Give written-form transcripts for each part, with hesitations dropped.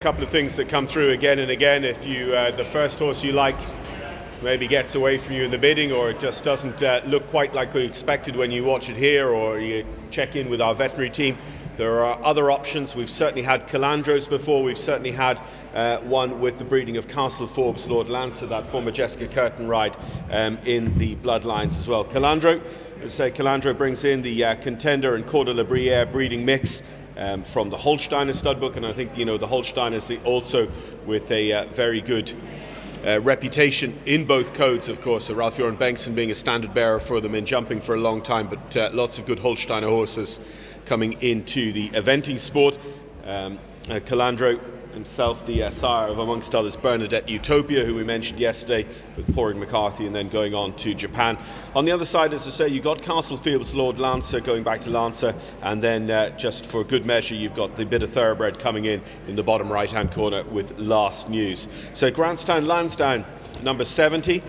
Couple of things that come through again and again. If you the first horse you like maybe gets away from you in the bidding, or it just doesn't look quite like we expected when you watch it here, or you check in with our veterinary team, there are other options. We've certainly had Calandros before. We've certainly had one with the breeding of Castle Forbes Lord Lancer, that former Jessica Curtin ride in the Bloodlines as well. Calandro, as I say, Calandro brings in the Contender and Coeur de la Brière breeding mix from the Holsteiner stud book, and I think, you know, the Holstein is also with a very good reputation in both codes, of course. So Ralph Joran Bengtsson being a standard bearer for them in jumping for a long time, but lots of good Holsteiner horses coming into the eventing sport. Calandro himself, the sire of, amongst others, Bernadette Utopia, who we mentioned yesterday, with Pauline McCarthy, and then going on to Japan. On the other side, as I say, you've got Castle Forbes Lord Lancer, going back to Lancer, and then just for good measure, you've got the bit of thoroughbred coming in the bottom right hand corner with Last News. So Grantstown Lansdowne, number 70.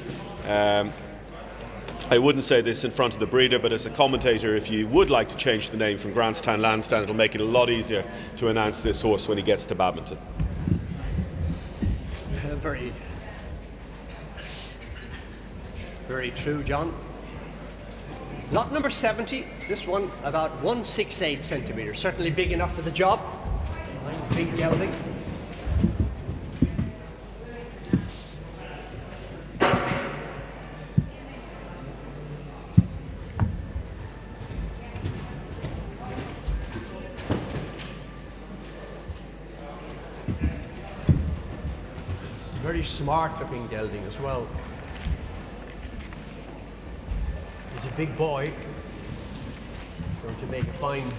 I wouldn't say this in front of the breeder, but as a commentator, if you would like to change the name from Grantstown Lansdowne, it'll make it a lot easier to announce this horse when he gets to Badminton. Very, very true, John. Lot number 70, this one about 168 centimetres, certainly big enough for the job. Big gelding. Very smart looking gelding as well. He's a big boy. Going to make a fine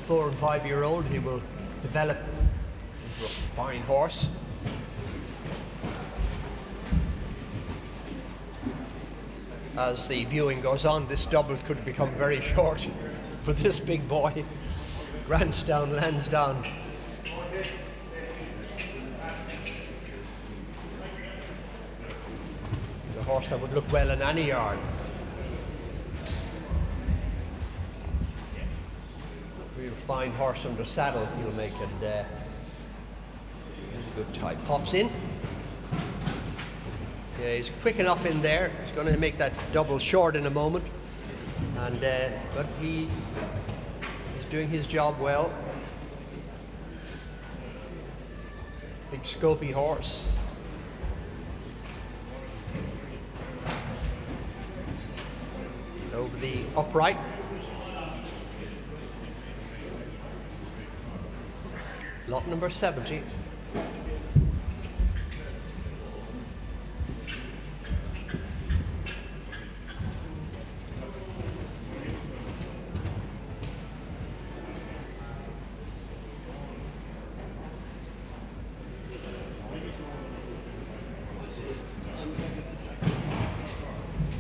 4 and 5 year old. He will develop into a fine horse. As the viewing goes on, this double could become very short for this big boy. Grantstown Lansdowne. A horse that would look well in any yard. Real fine horse under saddle he'll make, and there's a good type. Pops in. Yeah, he's quick enough in there. He's going to make that double short in a moment, and but he's doing his job well. Big scopy horse. Over the upright. Lot number 70.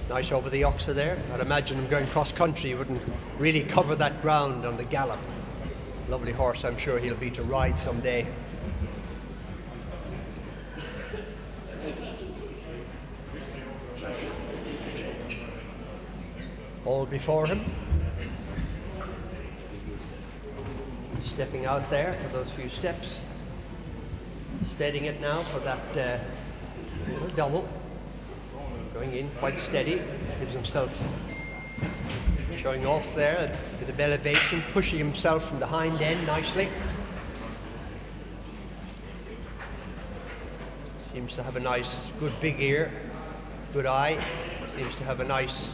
Nice over the oxer there. I'd imagine him going cross country, he wouldn't really cover that ground on the gallop. Lovely horse, I'm sure he'll be to ride someday. All before him. Stepping out there for those few steps. Steadying it now for that little double. Going in quite steady, gives himself, showing off there, a bit of elevation, pushing himself from the hind end nicely. Seems to have a nice, good big ear, good eye. Seems to have a nice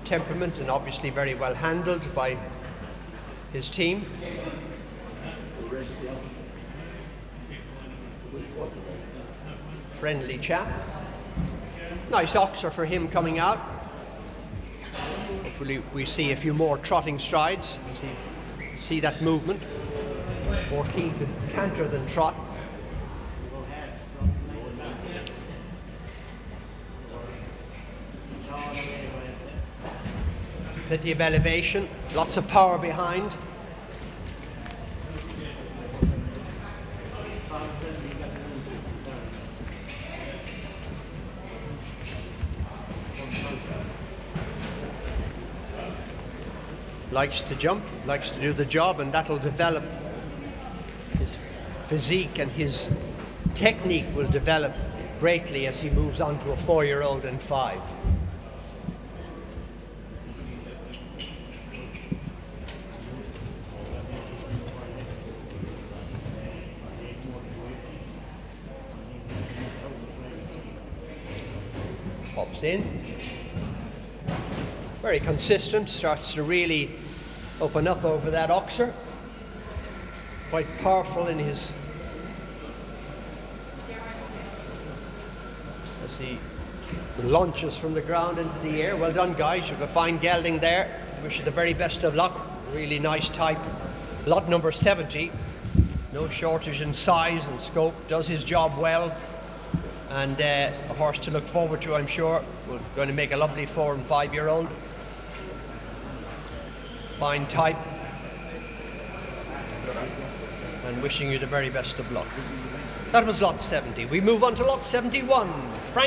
temperament, and obviously very well handled by his team. Friendly chap. Nice oxer for him coming out. Hopefully we see a few more trotting strides. See that movement. More keen to canter than trot. Plenty of elevation, lots of power behind. Likes to jump, likes to do the job, and that'll develop his physique and his technique will develop greatly as he moves on to a 4-year-old and 5. Pops in. Very consistent, starts to really open up over that oxer. Quite powerful in his, as he launches from the ground into the air. Well done, guys, you have a fine gelding there. Wish you the very best of luck. Really nice type. Lot number 70, no shortage in size and scope, does his job well, and a horse to look forward to, I'm sure. We're going to make a lovely 4- and 5-year-old. Fine type, and wishing you the very best of luck. That was lot 70. We move on to lot 71. Frank